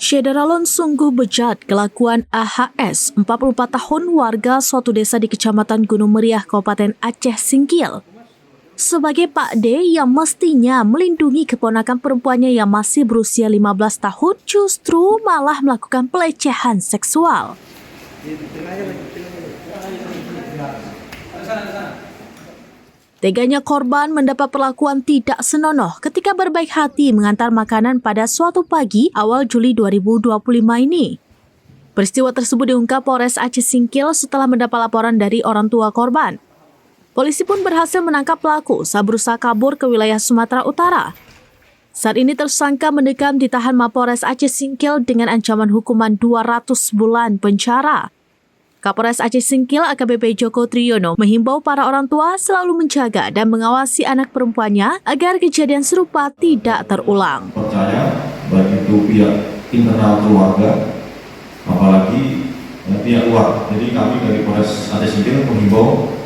Syederalon sungguh bejat kelakuan AHS, 44 tahun warga suatu desa di Kecamatan Gunung Meriah, Kabupaten Aceh Singkil. Sebagai Pak D yang mestinya melindungi keponakan perempuannya yang masih berusia 15 tahun, justru malah melakukan pelecehan seksual. Teganya korban mendapat perlakuan tidak senonoh ketika berbaik hati mengantar makanan pada suatu pagi awal Juli 2025 ini. Peristiwa tersebut diungkap Polres Aceh Singkil setelah mendapat laporan dari orang tua korban. Polisi pun berhasil menangkap pelaku saat berusaha kabur ke wilayah Sumatera Utara. Saat ini tersangka mendekam di tahan Mapolres Aceh Singkil dengan ancaman hukuman 200 bulan penjara. Kapolres Aceh Singkil AKBP Joko Triyono menghimbau para orang tua selalu menjaga dan mengawasi anak perempuannya agar kejadian serupa tidak terulang. Percaya baik itu pihak internal keluarga, apalagi pihak luar. Jadi kami dari Polres Aceh Singkil menghimbau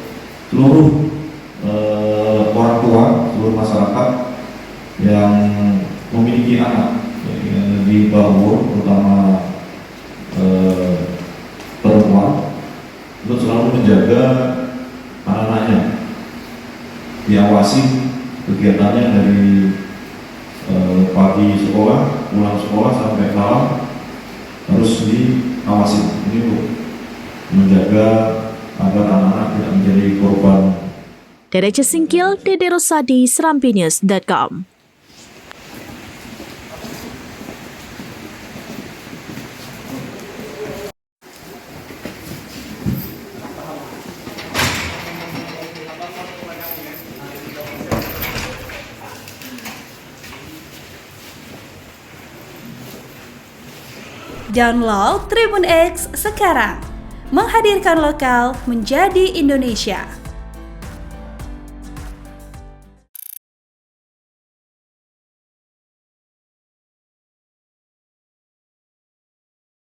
seluruh orang tua, seluruh masyarakat yang memiliki anak di bawah umur, terutama perempuan, untuk selalu menjaga anak-anaknya, diawasi kegiatannya dari pagi sekolah, pulang sekolah sampai malam harus diawasi. Ini untuk menjaga agar anak-anak tidak menjadi korban. Dari Aceh Singkil, Dede Rosadi, serampinews.com. Download Tribun X sekarang, menghadirkan lokal menjadi Indonesia.